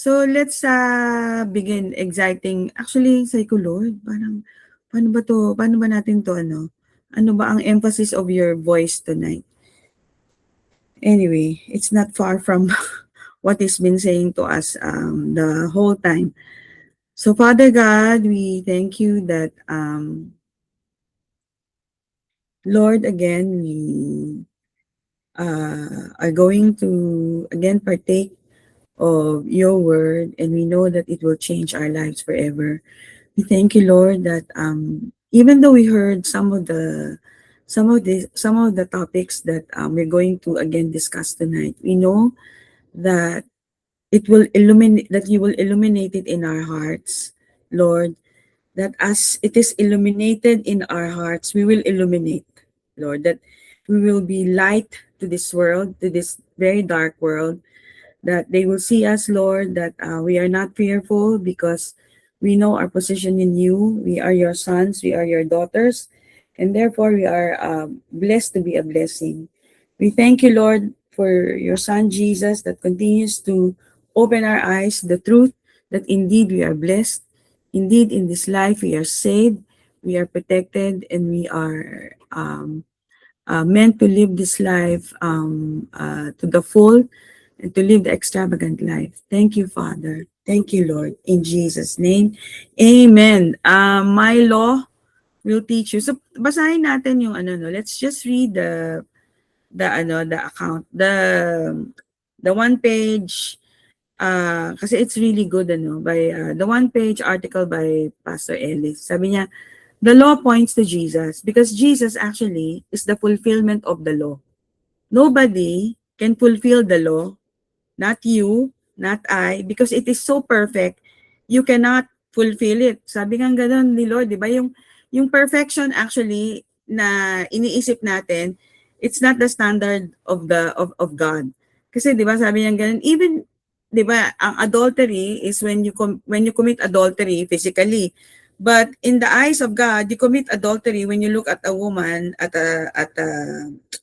So let's begin exciting. Actually, say ko, Lord, parang, paano ba to? Paano ba natin to, ano? Ano ba ang emphasis of your voice tonight? Anyway, it's not far from what he's been saying to us the whole time. So, Father God, we thank you that, Lord, again, we are going to, again, partake of your word, and we know that it will change our lives forever. We thank you, Lord, that even though we heard some of the topics that we're going to again discuss tonight, we know that you will illuminate it in our hearts, Lord, that as it is illuminated in our hearts, we will illuminate, Lord, that we will be light to this world, to this very dark world, that they will see us, Lord, that we are not fearful because we know our position in you. We are your sons, we are your daughters, and therefore we are blessed to be a blessing. We thank you, Lord, for your Son Jesus that continues to open our eyes, the truth that indeed we are blessed. Indeed, in this life we are saved, we are protected, and we are meant to live this life to the full and to live the extravagant life. Thank you, Father. Thank you, Lord. In Jesus' name, Amen. My law will teach you. So, basahin natin yung ano, no? Let's just read the account, the one page, kasi it's really good, ano, by the one page article by Pastor Ellis. Sabi niya, the law points to Jesus because Jesus actually is the fulfillment of the law. Nobody can fulfill the law, not you, not I, because it is so perfect, you cannot fulfill it. Sabi nga gano'n ni Lord, di ba? Yung perfection actually na iniisip natin, it's not the standard of God. Kasi di ba sabi niya gano'n, even di ba ang adultery is when you commit adultery physically. But in the eyes of God, you commit adultery when you look at a woman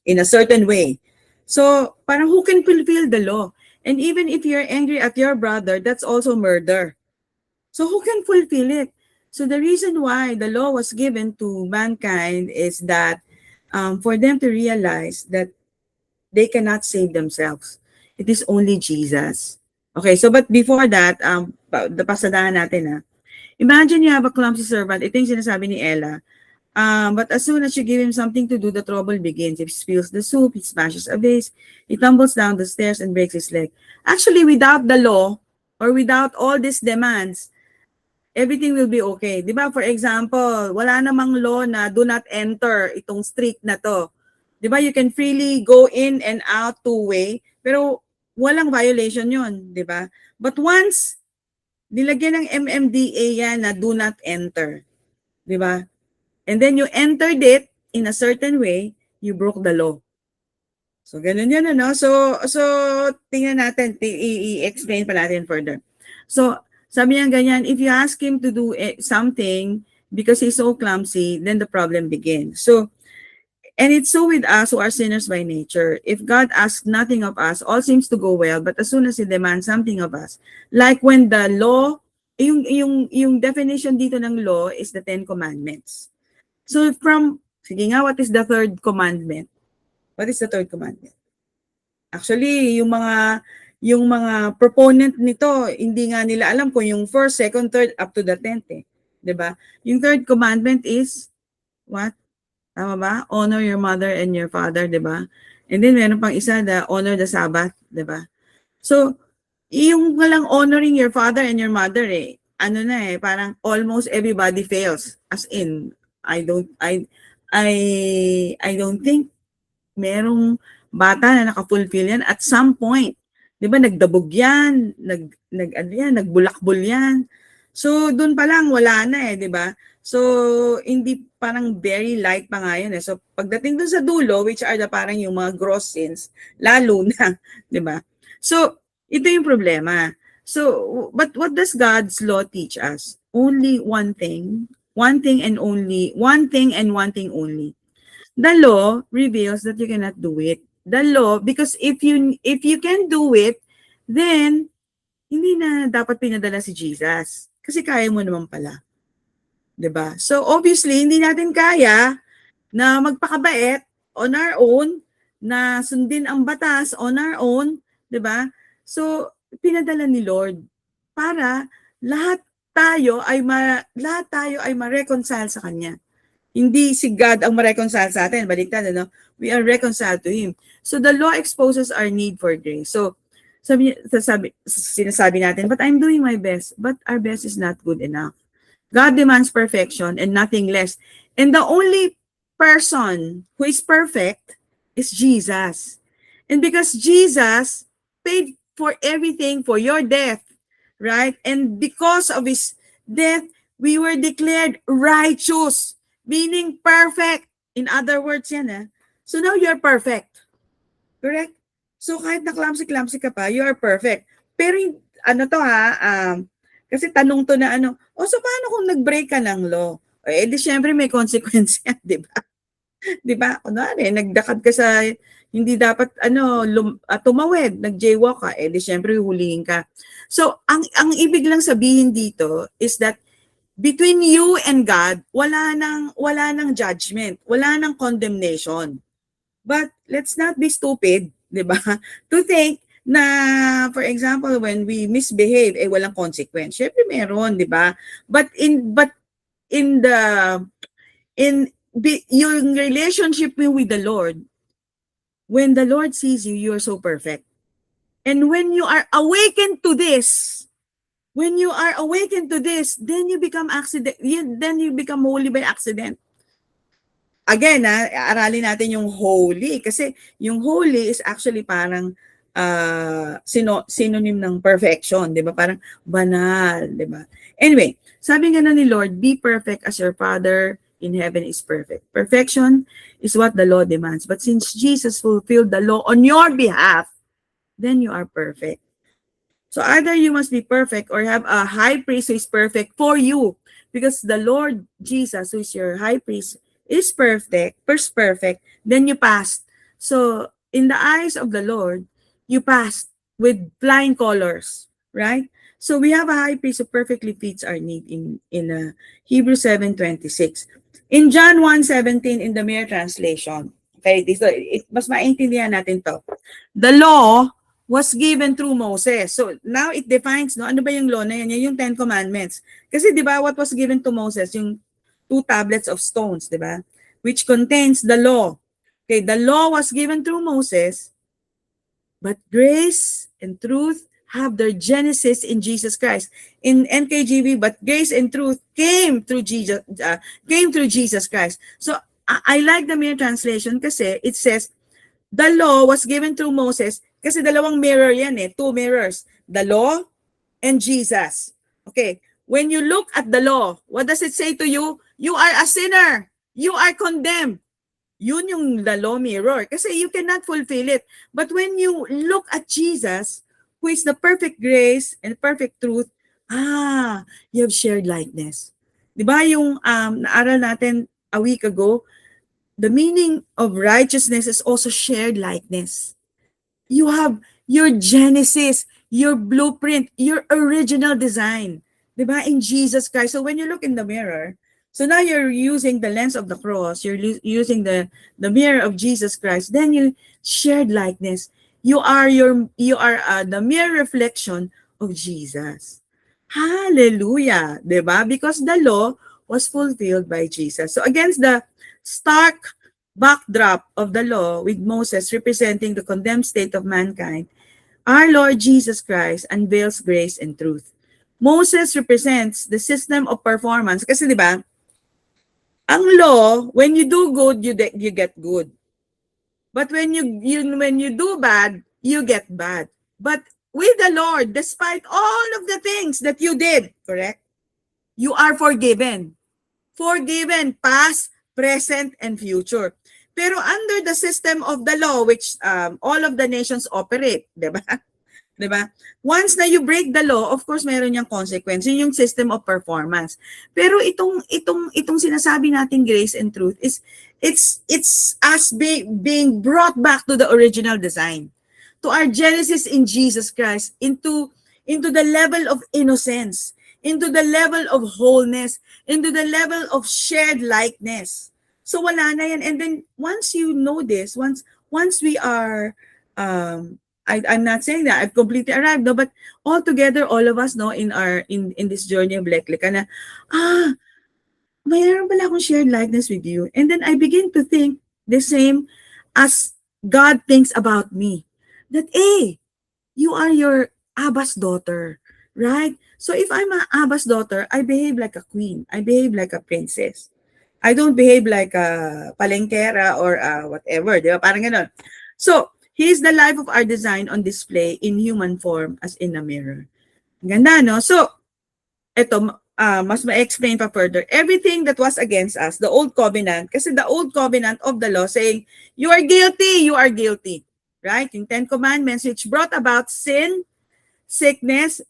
in a certain way. So, parang who can fulfill the law? And even if you're angry at your brother, that's also murder. So who can fulfill it? So the reason why the law was given to mankind is that for them to realize that they cannot save themselves. It is only Jesus. Okay, so but before that, the pasadahan natin imagine you have a clumsy servant. Ito yung sinasabi ni Ella. But as soon as you give him something to do, the trouble begins. He spills the soup, he smashes a vase, he tumbles down the stairs and breaks his leg. Actually, without the law or without all these demands, everything will be okay. Di ba? For example, wala namang law na do not enter itong street na to. Di ba? You can freely go in and out two-way, pero walang violation yun. Di ba? But once, nilagyan ng MMDA yan na do not enter. Di ba? And then you entered it in a certain way, you broke the law. So, ganun yun, ano? So tingnan natin, i-explain pa natin further. So, sabi niya ganyan, if you ask him to do something because he's so clumsy, then the problem begins. So, and it's so with us who are sinners by nature. If God asks nothing of us, all seems to go well, but as soon as He demands something of us, like when the law, yung definition dito ng law is the 10 Commandments. So sige nga, what is the third commandment? What is the third commandment? Actually, yung mga proponent nito, hindi nga nila alam kung yung first, second, third, up to the 10th eh. 'Di ba? Yung third commandment is what? Tama ba? Honor your mother and your father, 'di ba? And then meron pang isa, the honor the Sabbath, 'di ba? So, yung walang honoring your father and your mother ano na parang almost everybody fails. As in, I don't think merong bata na naka-fulfill yan at some point. 'Di ba nagdabog yan, nagbulakbol yan. So doon pa lang wala na 'di ba? So hindi parang very light pa nga yun So pagdating doon sa dulo, which are the parang yung mga gross sins, lalo na, 'di ba? So ito yung problema. So but what does God's law teach us? Only one thing and one thing only. The law reveals that you cannot do it. The law, because if you can do it, then hindi na dapat pinadala si Jesus. Kasi kaya mo naman pala. 'Di ba? So obviously, hindi natin kaya na magpakabait on our own, na sundin ang batas on our own, 'di ba? So pinadala ni Lord para lahat tayo ay ma-reconcile sa kanya. Hindi si God ang ma-reconcile sa atin, baliktad, ano? We are reconciled to Him. So the law exposes our need for grace. So sinasabi natin, but I'm doing my best. But our best is not good enough. God demands perfection and nothing less. And the only person who is perfect is Jesus. And because Jesus paid for everything for your death, right? And because of his death, we were declared righteous, meaning perfect. In other words, yan eh. So now you're perfect. Correct? So kahit na clumsy ka pa, you are perfect. Pero ano to kasi tanong to na ano, so paano kung nag-break ka ng law? Eh di syempre may consequence yan, di ba? Di ba? Kunwari, nagdakad ka sa hindi dapat tumawid, nag-jaywalk ka, eh di syempre huhulihin ka. So ang ibig lang sabihin dito is that between you and God, wala nang judgment, wala nang condemnation. But let's not be stupid, 'di ba? To think na, for example, when we misbehave, walang consequence. Syempre meron, 'di ba? But in yung relationship with the Lord, when the Lord sees you, you are so perfect. And when you are awakened to this, then you become holy by accident. Again, aralin natin yung holy kasi yung holy is actually parang synonym ng perfection, 'di ba? Parang banal, 'di ba? Anyway, sabi nga na ni Lord, be perfect as your Father in heaven is perfect. Perfection is what the law demands. But since Jesus fulfilled the law on your behalf, then you are perfect. So either you must be perfect or have a high priest who is perfect for you, because the Lord Jesus, who is your high priest, is perfect, first perfect, then you passed. So in the eyes of the Lord, you passed with flying colors, right? So we have a high priest who perfectly fits our need in Hebrews 7:26. In John 1:17 in the Mere Translation, okay, dito, mas maintindihan natin to. The law was given through Moses. So now it defines, no, ano ba yung law na yan? Yan yung 10 Commandments. Kasi di ba what was given to Moses? Yung 2 tablets of stones, di ba? Which contains the law. Okay, the law was given through Moses, but grace and truth have their genesis in Jesus Christ. In NKJV, but grace and truth came through Jesus Christ. So I like the Mere Translation kasi it says, the law was given through Moses, kasi dalawang mirror yan 2 mirrors. The law and Jesus. Okay, when you look at the law, what does it say to you? You are a sinner. You are condemned. Yun yung the law mirror, kasi you cannot fulfill it. But when you look at Jesus, who is the perfect grace and perfect truth, you have shared likeness. Di ba yung naaral natin a week ago, the meaning of righteousness is also shared likeness. You have your genesis, your blueprint, your original design, diba? In Jesus Christ. So when you look in the mirror, so now you're using the lens of the cross, you're using the mirror of Jesus Christ, then you shared likeness. You are the mere reflection of Jesus. Hallelujah, diba? Because the law was fulfilled by Jesus. So against the stark backdrop of the law, with Moses representing the condemned state of mankind, our Lord Jesus Christ unveils grace and truth. Moses represents the system of performance. Kasi di ba, ang law, when you do good, you get good. But when you do bad, you get bad. But with the Lord, despite all of the things that you did, correct? You are forgiven. Forgiven, past, present, and future. Pero under the system of the law, which all of the nations operate, di ba? Di ba? Once na you break the law, of course, meron niyang consequence. Yun yung system of performance. Pero itong sinasabi nating grace and truth is, it's us being brought back to the original design. To our genesis in Jesus Christ, into into the level of innocence, into the level of wholeness, into the level of shared likeness. So wala na yan. And then once you know this, once we are, I'm not saying that I've completely arrived, no, but all together, all of us, no, in this journey of Leklika na, mayroon pala akong shared likeness with you. And then I begin to think the same as God thinks about me. That, you are your Abba's daughter, right? So if I'm an Abba's daughter, I behave like a queen. I behave like a princess. I don't behave like a palengkera or whatever, di ba? Parang ganon. So, here's the life of our design on display in human form as in a mirror. Ganda, no? So, eto, mas ma-explain pa further. Everything that was against us, the old covenant, kasi the old covenant of the law saying, you are guilty, you are guilty. Right? Yung 10 Commandments which brought about sin, sickness,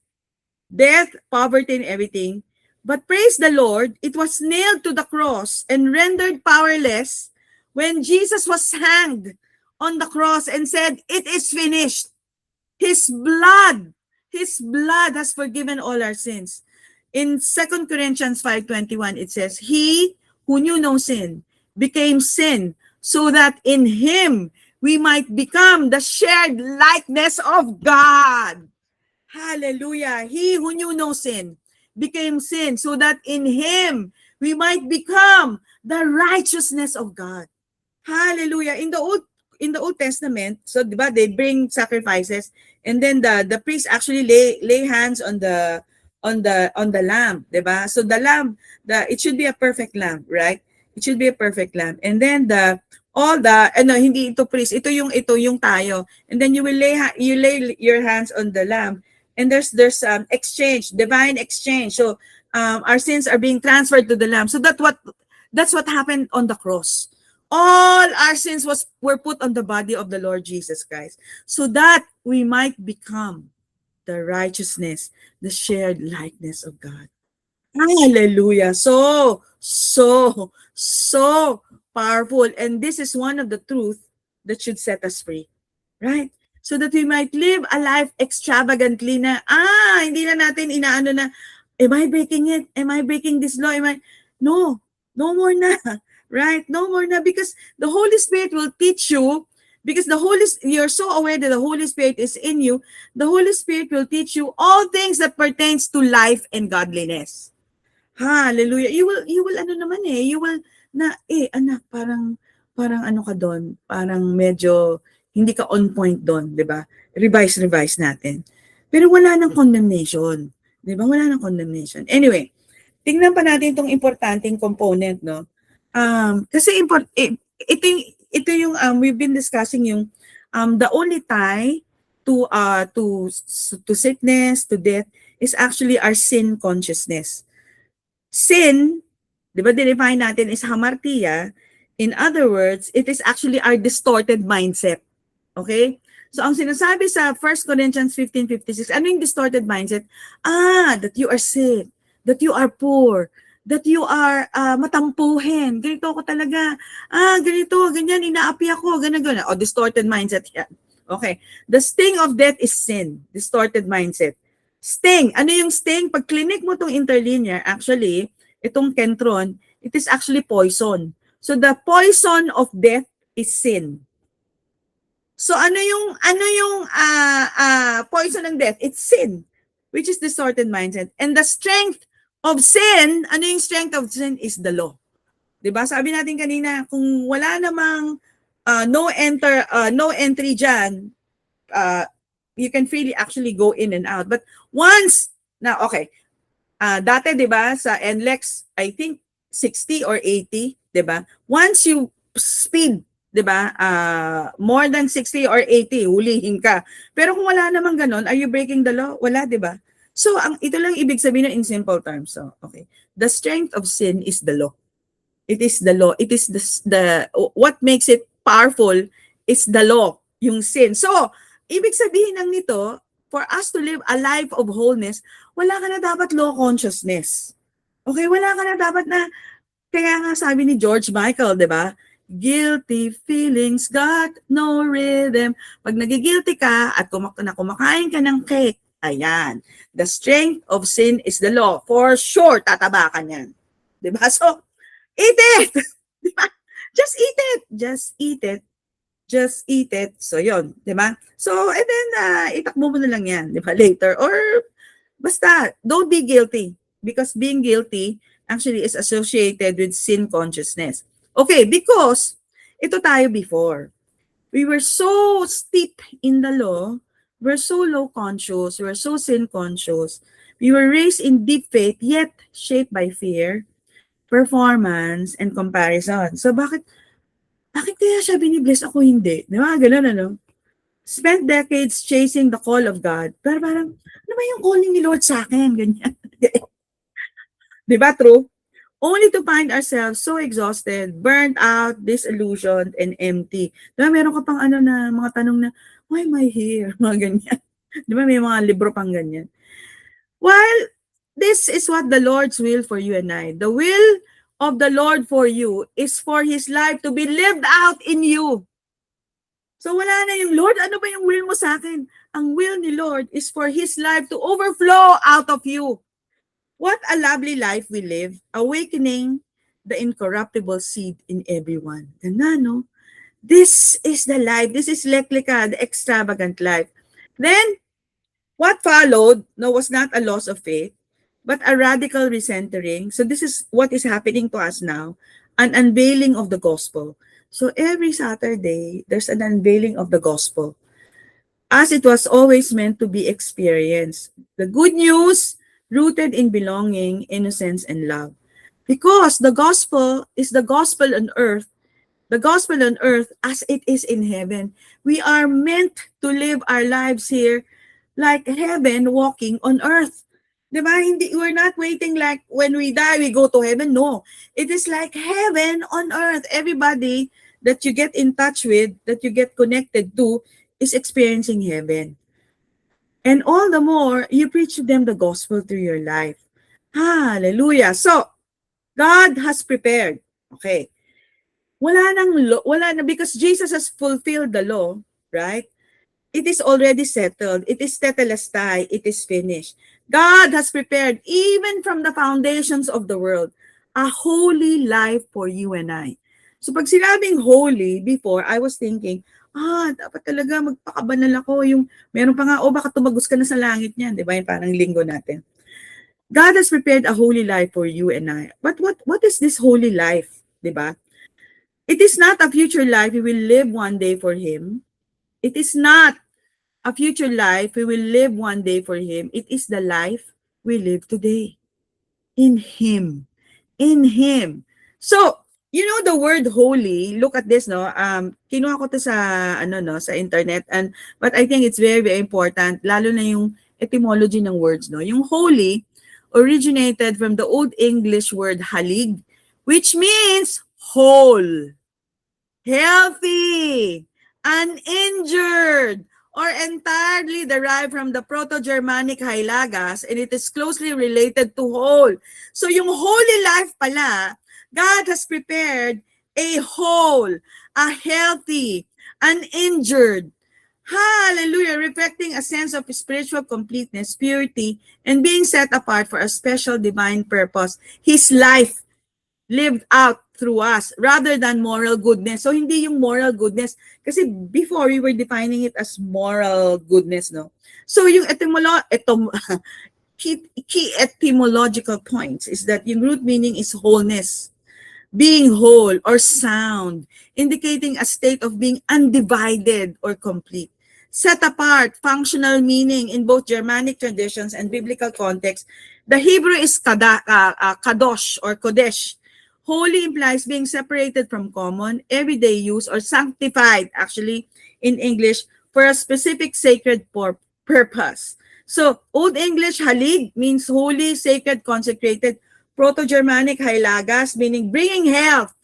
death, poverty, and everything. But praise the Lord, it was nailed to the cross and rendered powerless when Jesus was hanged on the cross and said, it is finished. His blood has forgiven all our sins. In 2 Corinthians 5:21, it says, He who knew no sin became sin so that in Him we might become the shared likeness of God. Hallelujah. He who knew no sin became sin so that in Him we might become the righteousness of God. Hallelujah. In the Old Testament, so diba, they bring sacrifices and then the priest actually lay hands on the lamb, diba? So the lamb, it should be a perfect lamb, right? It should be a perfect lamb. And then hindi ito priest, ito yung tayo. And then you lay your hands on the lamb. And there's exchange, divine exchange. So our sins are being transferred to the lamb. So that's what happened on the cross. All our sins were put on the body of the Lord Jesus Christ so that we might become the righteousness, the shared likeness of God. Hallelujah. So powerful. And this is one of the truths that should set us free. Right? So that we might live a life extravagantly na, hindi na natin inaano na, am I breaking it? Am I breaking this law? No more na. Right? No more na, because the Holy Spirit will teach you, because you're so aware that the Holy Spirit is in you, the Holy Spirit will teach you all things that pertains to life and godliness. Hallelujah. You will you will na, anak, parang ano ka doon, parang medyo hindi ka on point doon, 'di ba? Revise natin. Pero wala nang condemnation, 'di ba? Wala nang condemnation. Anyway, tingnan pa natin itong importanteng component, no? Kasi ito yung we've been discussing yung the only tie to sickness, to death is actually our sin consciousness. Sin, 'di ba, define natin is hamartia. In other words, it is actually our distorted mindset. Okay? So ang sinasabi sa 1 Corinthians 15:56, ano yung distorted mindset? That you are sick, that you are poor, that you are matampuhin. Ganito ako talaga. Ganito, ganyan, inaapi ako, ganyan. O, distorted mindset yan. Okay. The sting of death is sin. Distorted mindset. Sting. Ano yung sting? Pag clinic mo itong interlinear, actually, itong Kentron, it is actually poison. So the poison of death is sin. So ano yung poison ng death? It's sin, which is distorted mindset. And the strength of sin, ano yung strength of sin is the law. 'Di ba? Sabi natin kanina, kung wala namang no entry diyan, you can freely actually go in and out. But once na dati 'di ba sa NLEX, I think 60 or 80, 'di ba? Once you speed, 'di ba? More than 60 or 80, hulihin ka. Pero kung wala namang ganon, are you breaking the law? Wala, 'di ba? So ito lang ibig sabihin in simple terms. So, okay. The strength of sin is the law. It is the law. It is the what makes it powerful is the law, yung sin. So, ibig sabihin ng nito, for us to live a life of wholeness, wala ka na dapat law consciousness. Okay, wala ka na dapat na, kaya nga sabi ni George Michael, 'di ba? Guilty feelings got no rhythm. Pag nagigilty ka at kumakain ka ng cake Ayan. The strength of sin is the law. For sure, tatabakan yan. Diba? So, eat it! Diba? Just eat it. Just eat it. Just eat it. So, yon, diba? So, and then, itakbo mo na lang yan, diba? Later. Or, basta, don't be guilty. Because being guilty actually is associated with sin consciousness. Okay, because, ito tayo before. We were so steep in the law, we're so low conscious, we're so sin conscious. We were raised in deep faith, yet shaped by fear, performance, and comparison. So bakit kaya siya binibless ako hindi? Di ba? Ganun, ano? Spent decades chasing the call of God. Pero parang, ano ba yung calling ni Lord sa akin? Ganyan. Di ba? True? Only to find ourselves so exhausted, burnt out, disillusioned, and empty. Diba, meron ka pang ano na, mga tanong na, why am I here? Mga ganyan. Di ba, may mga libro pang ganyan. While this is what the Lord's will for you and I. The will of the Lord for you is for His life to be lived out in you. So wala na yung, Lord, ano ba yung will mo sa akin? Ang will ni Lord is for His life to overflow out of you. What a lovely life we live, awakening the incorruptible seed in everyone. Ganda, no? This is the life. This is Leklika, the extravagant life. Then, what followed no, was not a loss of faith, but a radical recentering. So this is what is happening to us now, an unveiling of the gospel. So every Saturday, there's an unveiling of the gospel, as it was always meant to be experienced. The good news rooted in belonging, innocence, and love. Because the gospel is the gospel on earth, as it is in heaven. We are meant to live our lives here like heaven walking on earth. Diba? We're not waiting like when we die, we go to heaven. No. It is like heaven on earth. Everybody that you get in touch with, that you get connected to, is experiencing heaven. And all the more, you preach to them the gospel through your life. Hallelujah. So, God has prepared. Okay. Wala na, because Jesus has fulfilled the law, right? It is already settled. It is tetelestai. It is finished. God has prepared, even from the foundations of the world, a holy life for you and I. So pag sinabing holy, before, I was thinking, dapat talaga magpakabanal ako. Yung, meron pa nga, baka tumagos ka na sa langit niyan. Di ba? Yung parang linggo natin. God has prepared a holy life for you and I. But what is this holy life? Di ba? It is not a future life we will live one day for Him. It is not a future life we will live one day for Him. It is the life we live today. In Him. In Him. So, you know the word holy, look at this, no? Kinuha ko to sa, sa internet, but I think it's very, very important, lalo na yung etymology ng words, no? Yung holy originated from the Old English word halig, which means whole, healthy, uninjured, or entirely derived from the Proto-Germanic Hilagas, and it is closely related to whole. So yung holy life pala, God has prepared a whole, a healthy, uninjured, hallelujah, reflecting a sense of spiritual completeness, purity, and being set apart for a special divine purpose. His life lived out through us rather than moral goodness. So hindi yung moral goodness, kasi before we were defining it as moral goodness, no? So yung key etymological points is that yung root meaning is wholeness, being whole or sound, indicating a state of being undivided or complete. Set apart, functional meaning in both Germanic traditions and biblical context. The Hebrew is kadosh or kodesh. Holy implies being separated from common, everyday use, or sanctified, actually, in English, for a specific sacred purpose. So, Old English, halig, means holy, sacred, consecrated. Proto-Germanic, hilagas, meaning bringing health,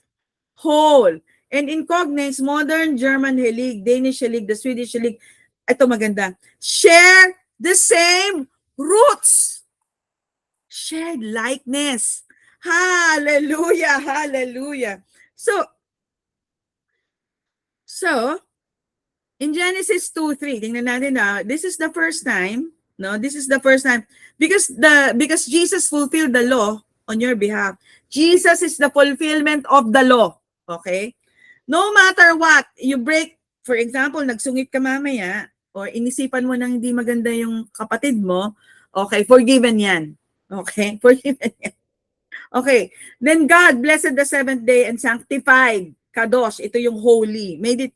whole. And in cognates, modern German helig, Danish helig, the Swedish helig, ito maganda, share the same roots. Shared likeness. Hallelujah, hallelujah. So in Genesis 2:3, tingnan natin na, this is the first time No, this is the first time because Jesus fulfilled the law on your behalf. Jesus is the fulfillment of the law. Okay? No matter what, you break, for example, nagsungit ka mamaya or inisipan mo nang hindi maganda yung kapatid mo, okay, forgiven yan. Okay? Forgiven yan. Okay. Then God blessed the seventh day and sanctified. Kadosh, ito yung holy. Made it,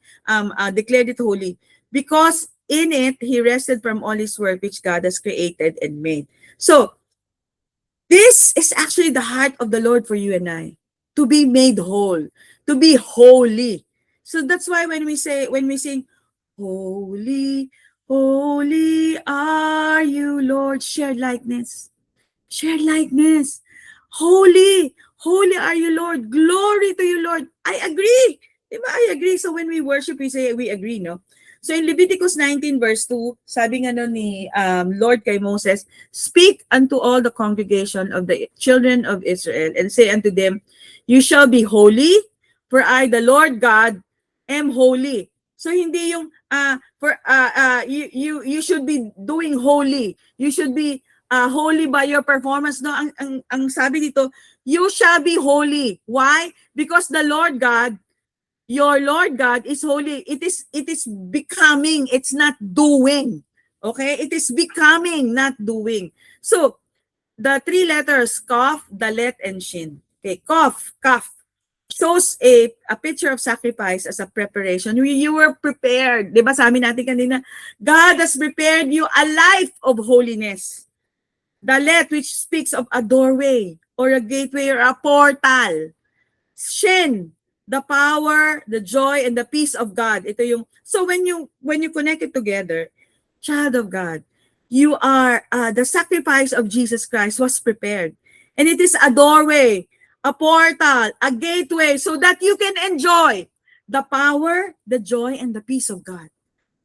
declared it holy. Because in it, He rested from all His work which God has created and made. So, this is actually the heart of the Lord for you and I. To be made whole. To be holy. So that's why when we sing, Holy, holy are you, Lord, shared likeness. Shared likeness. Holy, holy are you, Lord. Glory to you, Lord. I agree. Diba? I agree. So when we worship, we say we agree, no? So in Leviticus 19 verse 2, sabi nga no ni Lord kay Moses, speak unto all the congregation of the children of Israel and say unto them, you shall be holy, for I, the Lord God, am holy. So hindi yung you should be doing holy. You should be holy by your performance. No, ang sabi dito, you shall be holy. Why? Because the Lord God, your Lord God is holy. It is becoming, it's not doing. Okay? It is becoming, not doing. So, the three letters, Kaf, Dalet, and Shin. Okay, Kaf, shows a picture of sacrifice as a preparation. You were prepared. Di ba sabi natin kanina, God has prepared you a life of holiness. Dalet, which speaks of a doorway or a gateway or a portal. Shin, the power, the joy, and the peace of God. Ito yung, so when you connect it together, child of God, you are, the sacrifice of Jesus Christ was prepared. And it is a doorway, a portal, a gateway, so that you can enjoy the power, the joy, and the peace of God.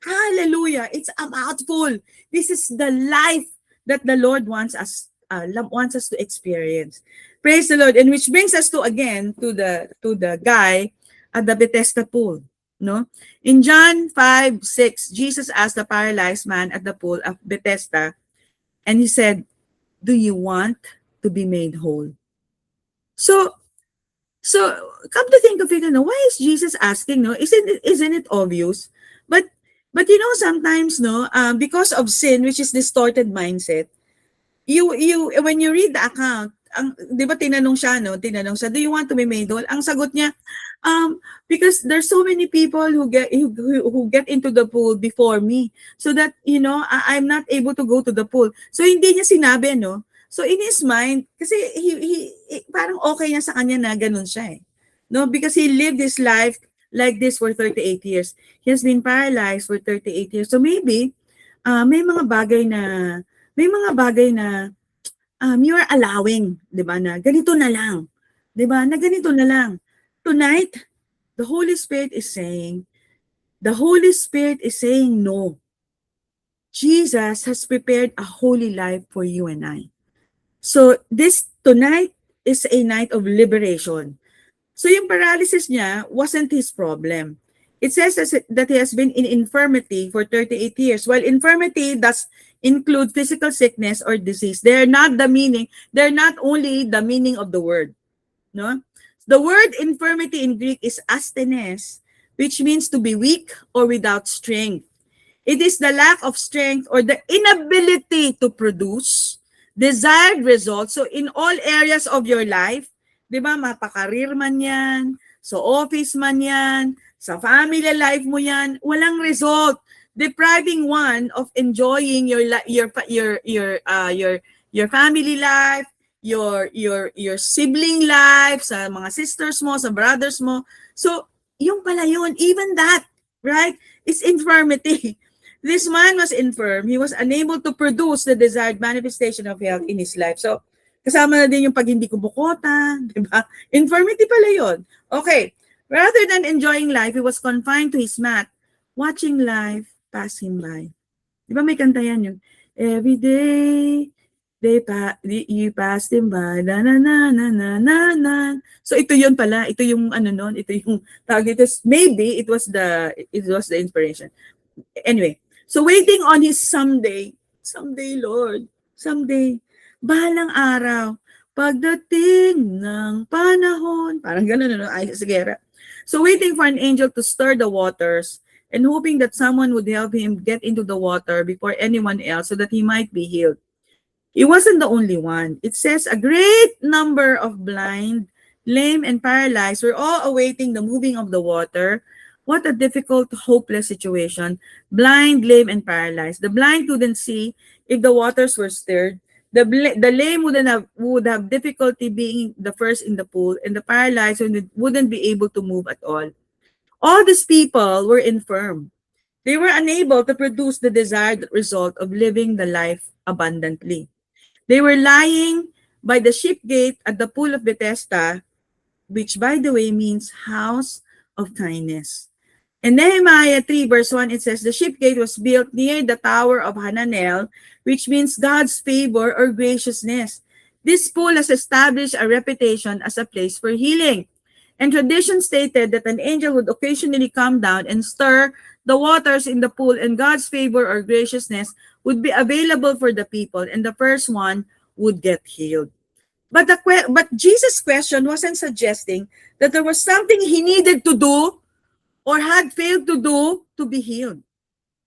Hallelujah. It's a mouthful. This is the life that the Lord wants us to experience. Praise the Lord. And which brings us to again to the guy at the Bethesda pool. No? In John 5:6, Jesus asked the paralyzed man at the pool of Bethesda, and he said, do you want to be made whole? So come to think of it, why is Jesus asking? No, isn't it obvious? But sometimes, no, because of sin, which is distorted mindset, you when you read the account, di ba tinanong siya, do you want to be made whole? Ang sagot niya, because there's so many people who get into the pool before me, so that I'm not able to go to the pool. So hindi niya sinabi, no. So in his mind, kasi he parang okay na sa kanya na ganun siya, no, because he lived his life like this for 38 years. He has been paralyzed for 38 years. So maybe may mga bagay na you are allowing, 'di ba, na ganito na lang. 'Di ba? Na ganito na lang. Tonight, the Holy Spirit is saying no. Jesus has prepared a holy life for you and I. So this tonight is a night of liberation. So yung paralysis niya wasn't his problem. It says that he has been in infirmity for 38 years. While infirmity does include physical sickness or disease, they're not only the meaning of the word. No? The word infirmity in Greek is asthenes, which means to be weak or without strength. It is the lack of strength or the inability to produce desired results. So in all areas of your life, di ba, mapakareer man yan, sa office man yan, sa family life mo yan, walang result. Depriving one of enjoying your family life, your sibling life, sa mga sisters mo, sa brothers mo. So, yung pala yun, even that, right, is infirmity. This man was infirm. He was unable to produce the desired manifestation of health in his life. So, kasama na din yung pag hindi kumukota, di ba? Infirmity pala yun. Okay. Rather than enjoying life, he was confined to his mat, watching life pass him by. Di ba may kanta yan yun? Every day, you passed him by, na na na na na na na. So ito yun pala, ito yung ito yung tawag dito. Maybe it was the inspiration. Anyway, so waiting on his someday Someday, Lord. Someday. Bahalang araw. Pagdating ng panahon. Parang ganun, ano? Ay, sige. So, waiting for an angel to stir the waters and hoping that someone would help him get into the water before anyone else so that he might be healed. He wasn't the only one. It says a great number of blind, lame, and paralyzed were all awaiting the moving of the water. What a difficult, hopeless situation. Blind, lame, and paralyzed. The blind couldn't see if the waters were stirred. The lame would have difficulty being the first in the pool, and the paralyzed wouldn't be able to move at all. All these people were infirm. They were unable to produce the desired result of living the life abundantly. They were lying by the ship gate at the pool of Bethesda, which by the way means house of kindness. In Nehemiah 3 verse 1, it says, the ship gate was built near the tower of Hananel, which means God's favor or graciousness. This pool has established a reputation as a place for healing. And tradition stated that an angel would occasionally come down and stir the waters in the pool, and God's favor or graciousness would be available for the people, and the first one would get healed. But Jesus' question wasn't suggesting that there was something he needed to do or had failed to do to be healed.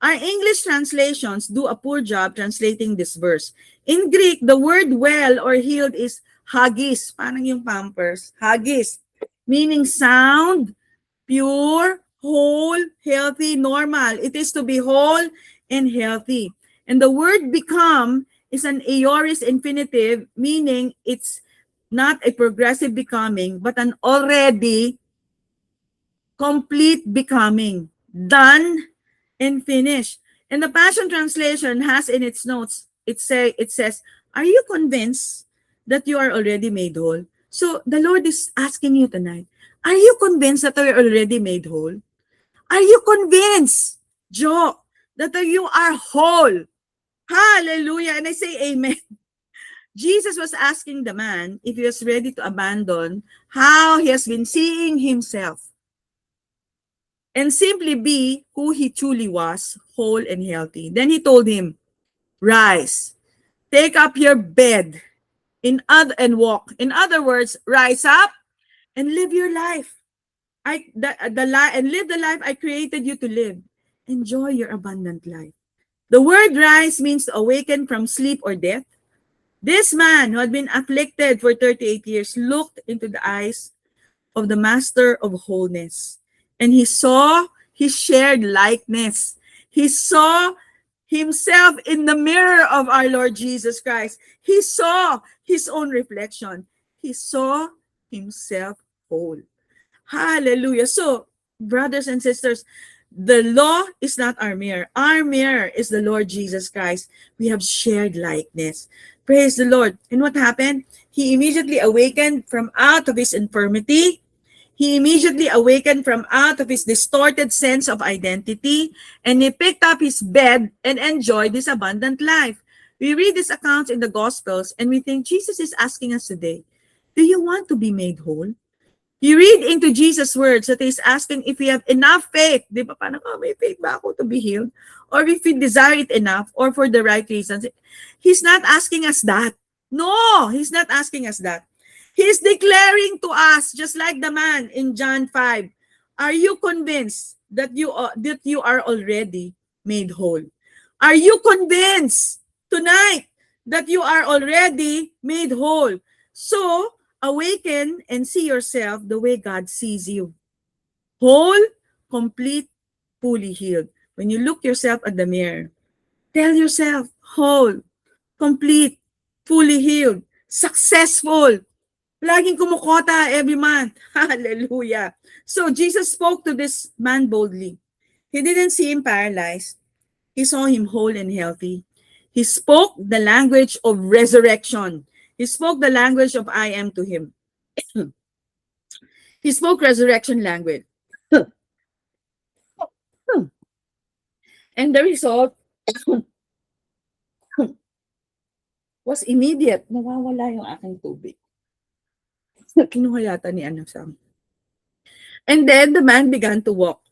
Our English translations do a poor job translating this verse. In Greek, the word well or healed is haggis, parang yung Pampers, haggis, meaning sound, pure, whole, healthy, normal. It is to be whole and healthy. And the word become is an aorist infinitive, meaning it's not a progressive becoming, but an already complete becoming, done and finished. And the Passion Translation has in its notes, it says, are you convinced that you are already made whole? So the Lord is asking you tonight, are you convinced that you are already made whole? Are you convinced, Joe, that you are whole? Hallelujah. And I say amen. Jesus was asking the man if he was ready to abandon how he has been seeing himself and simply be who he truly was, whole and healthy. Then he told him, rise, take up your bed and walk. In other words, rise up and live your life. And live the life I created you to live. Enjoy your abundant life. The word rise means to awaken from sleep or death. This man who had been afflicted for 38 years looked into the eyes of the master of wholeness, and he saw his shared likeness. He saw himself in the mirror of our Lord Jesus Christ. He saw his own reflection. He saw himself whole. Hallelujah. So, brothers and sisters, the law is not our mirror. Our mirror is the Lord Jesus Christ. We have shared likeness. Praise the Lord. And what happened? He immediately awakened from out of his infirmity. He immediately awakened from out of his distorted sense of identity, and he picked up his bed and enjoyed this abundant life. We read these accounts in the Gospels and we think Jesus is asking us today, do you want to be made whole? You read into Jesus' words that he's asking if we have enough faith. Di ba? Parang, may faith ba ako to be healed? Or if we desire it enough or for the right reasons. He's not asking us that. No, he's not asking us that. He's declaring to us, just like the man in John 5, are you convinced that you are already made whole? Are you convinced tonight that you are already made whole? So, awaken and see yourself the way God sees you. Whole, complete, fully healed. When you look yourself at the mirror, tell yourself, whole, complete, fully healed, successful, laging kumukota every month. Hallelujah. So Jesus spoke to this man boldly. He didn't see him paralyzed. He saw him whole and healthy. He spoke the language of resurrection. He spoke the language of I am to him. He spoke resurrection language. And the result was immediate. Nawawala yung aking tubig. Kinuha yata ni Sam. 'Sam. And then the man began to walk.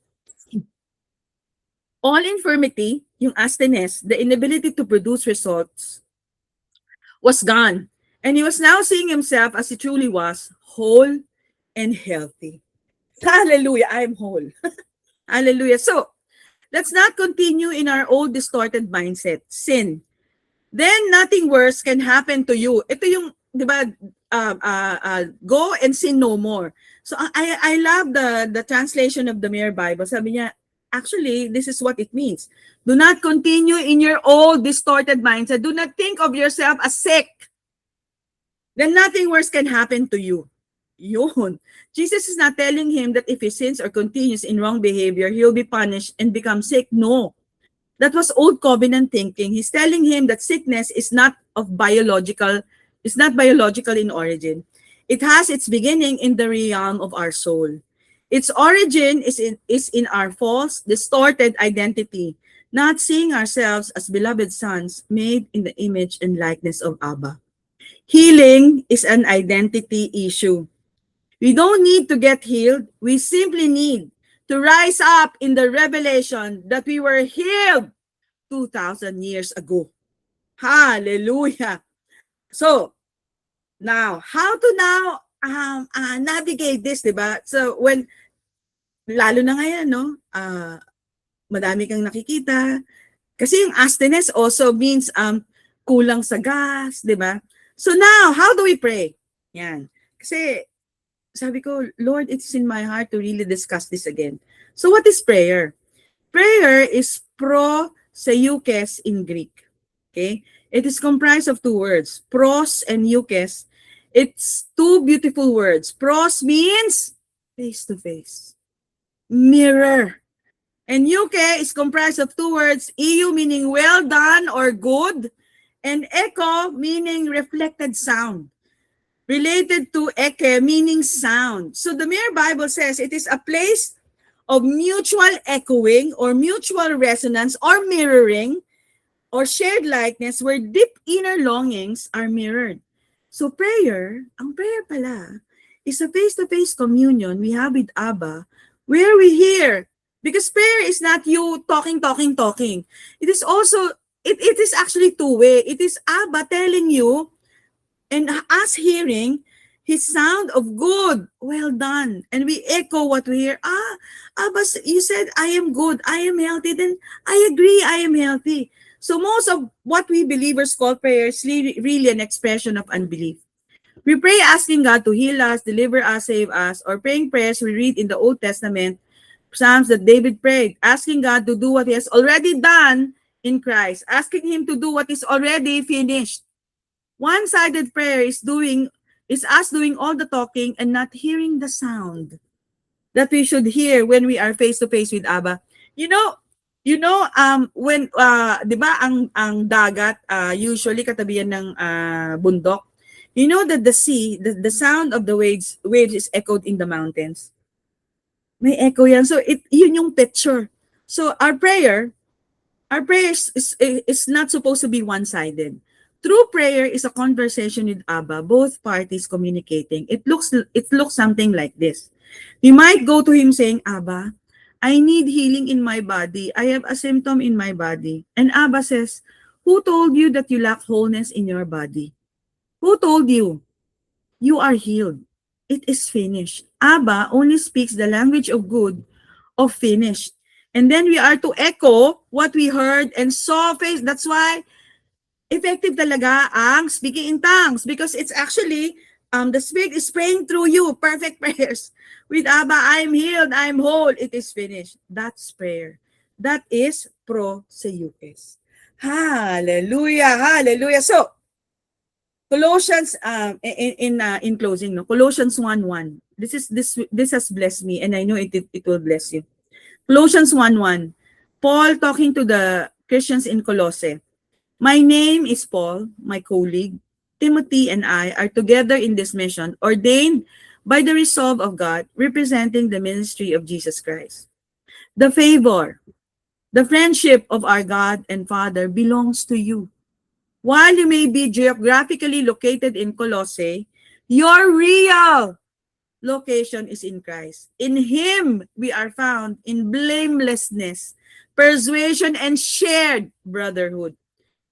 All infirmity, yung astheness, the inability to produce results, was gone. And he was now seeing himself as he truly was, whole and healthy. Hallelujah, I'm whole. Hallelujah. So, let's not continue in our old distorted mindset, sin. Then nothing worse can happen to you. Ito yung, di ba, go and sin no more. So I love the translation of the Mirror Bible. Sabi niya, actually, this is what it means. Do not continue in your old distorted mindset. Do not think of yourself as sick. Then nothing worse can happen to you. Yun. Jesus is not telling him that if he sins or continues in wrong behavior, he'll be punished and become sick. No. That was old covenant thinking. He's telling him that sickness is not biological in origin. It has its beginning in the realm of our soul. Its origin is in our false, distorted identity, not seeing ourselves as beloved sons made in the image and likeness of Abba. Healing is an identity issue. We don't need to get healed. We simply need to rise up in the revelation that we were healed 2,000 years ago. Hallelujah. So, now, how to now navigate this, diba? So, when, lalo na ngayon, no? Madami kang nakikita. Kasi yung astheness also means kulang sa gas, diba? So now, how do we pray? Yan. Kasi, sabi ko, Lord, it's in my heart to really discuss this again. So what is prayer? Prayer is proseukes in Greek. Okay? It is comprised of two words, pros and eukes. It's two beautiful words. Pros means face-to-face, mirror. And euke is comprised of two words, eu meaning well done or good, and echo meaning reflected sound. Related to eke meaning sound. So the Mirror Bible says it is a place of mutual echoing or mutual resonance or mirroring or shared likeness where deep inner longings are mirrored. So ang prayer pala, is a face-to-face communion we have with Abba where we hear. Because prayer is not you talking. It is also, it is actually two-way. It is Abba telling you and us hearing his sound of good, well done. And we echo what we hear. Abba, you said, I am good, I am healthy. Then I agree, I am healthy. So most of what we believers call prayer is really an expression of unbelief. We pray asking God to heal us, deliver us, save us, or praying prayers we read in the Old Testament, Psalms that David prayed, asking God to do what he has already done in Christ, asking him to do what is already finished. One-sided prayer is us doing all the talking and not hearing the sound that we should hear when we are face to face with Abba. You know when 'di ba ang dagat usually katabihan ng bundok. You know that the sea, the sound of the waves is echoed in the mountains. May echo yan. So yun yung picture. So our prayer is not supposed to be one-sided. True prayer is a conversation with Abba, both parties communicating. It looks something like this. We might go to him saying, Abba, I need healing in my body. I have a symptom in my body. And Abba says, who told you that you lack wholeness in your body? Who told you? You are healed. It is finished. Abba only speaks the language of good, of finished. And then we are to echo what we heard and saw face. That's why effective talaga ang speaking in tongues because it's actually the Spirit is praying through you. Perfect prayers. With Abba, I'm healed, I'm whole, it is finished. That's prayer. That is proseukes. Hallelujah, hallelujah. So, Colossians in closing, no, Colossians 1:1. This has blessed me and I know it will bless you. Colossians 1:1. Paul talking to the Christians in Colossae. My name is Paul, my colleague. Timothy and I are together in this mission, ordained by the resolve of God, representing the ministry of Jesus Christ. The favor, the friendship of our God and Father belongs to you. While you may be geographically located in Colossae, you're real. location is in Christ. In Him, we are found in blamelessness, persuasion, and shared brotherhood.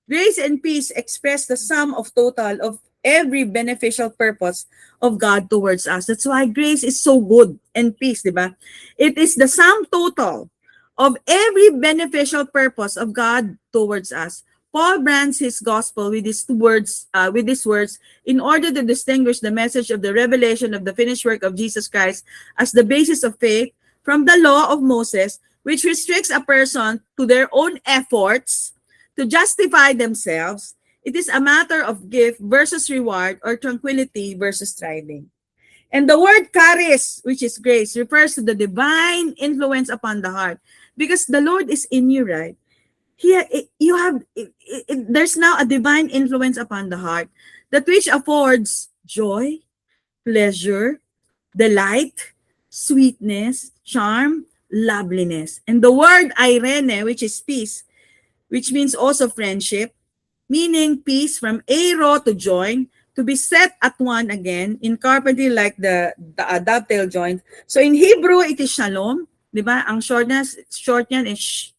Grace and peace express the sum of total of every beneficial purpose of God towards us. That's why grace is so good, and peace, di ba? It is the sum total of every beneficial purpose of God towards us. Paul brands his gospel with these words, in order to distinguish the message of the revelation of the finished work of Jesus Christ as the basis of faith from the law of Moses, which restricts a person to their own efforts to justify themselves. It is a matter of gift versus reward, or tranquility versus striving. And the word charis, which is grace, refers to the divine influence upon the heart, because the Lord is in you, right? Here, there's now a divine influence upon the heart, that which affords joy, pleasure, delight, sweetness, charm, loveliness. And the word irene, which is peace, which means also friendship, meaning peace from aero to join, to be set at one again, in carpentry like the dovetail joint. So in Hebrew, it is shalom, di ba? Ang short niyan is sh,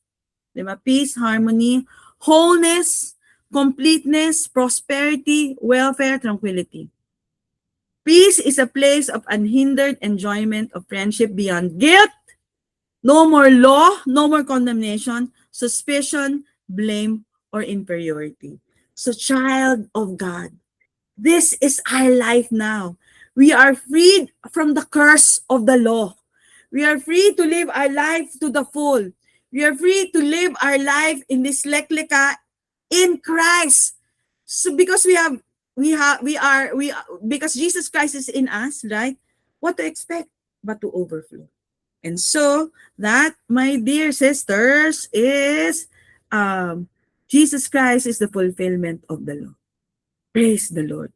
di ba? Peace, harmony, wholeness, completeness, prosperity, welfare, tranquility. Peace is a place of unhindered enjoyment of friendship beyond guilt, no more law, no more condemnation, suspicion, blame, or inferiority. So, child of God, this is our life now. We are freed from the curse of the law. We are free to live our life to the full. We are free to live our life in this lekleka in Christ. So because because Jesus Christ is in us, right? What to expect but to overflow. And so that, my dear sisters, is Jesus Christ is the fulfillment of the law. Praise the Lord.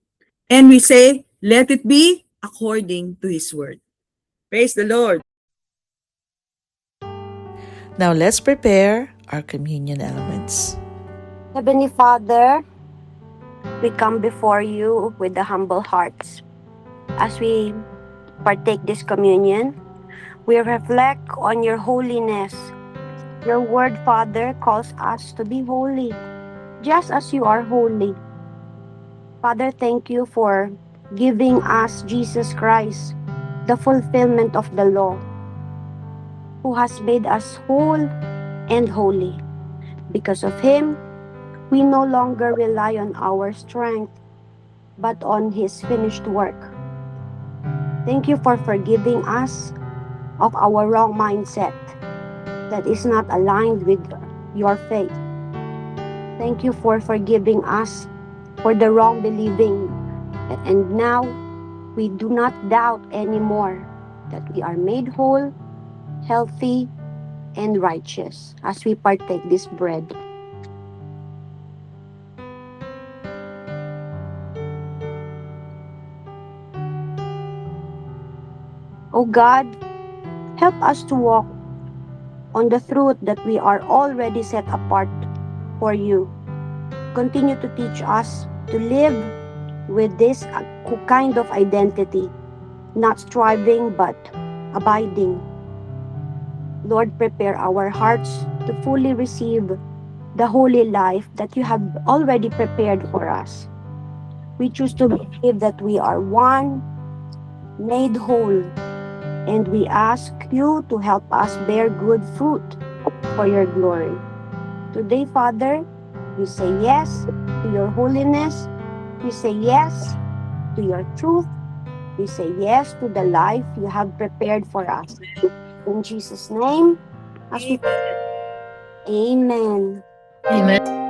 And we say, let it be according to His word. Praise the Lord. Now let's prepare our communion elements. Heavenly Father, we come before you with the humble hearts. As we partake this communion, we reflect on your holiness. Your word, Father, calls us to be holy, just as you are holy. Father, thank you for giving us Jesus Christ, the fulfillment of the law, who has made us whole and holy. Because of him, we no longer rely on our strength, but on his finished work. Thank you for forgiving us of our wrong mindset that is not aligned with your faith. Thank you for forgiving us for the wrong believing. And now, we do not doubt anymore that we are made whole, healthy, and righteous as we partake this bread. O God, help us to walk on the truth that we are already set apart for you. Continue to teach us to live with this kind of identity, not striving but abiding. Lord, prepare our hearts to fully receive the holy life that you have already prepared for us. We choose to believe that we are one, made whole, and we ask you to help us bear good fruit for your glory. Today, Father, we say yes to your holiness. We say yes to your truth. We say yes to the life you have prepared for us. In Jesus' name, as we Amen. Amen.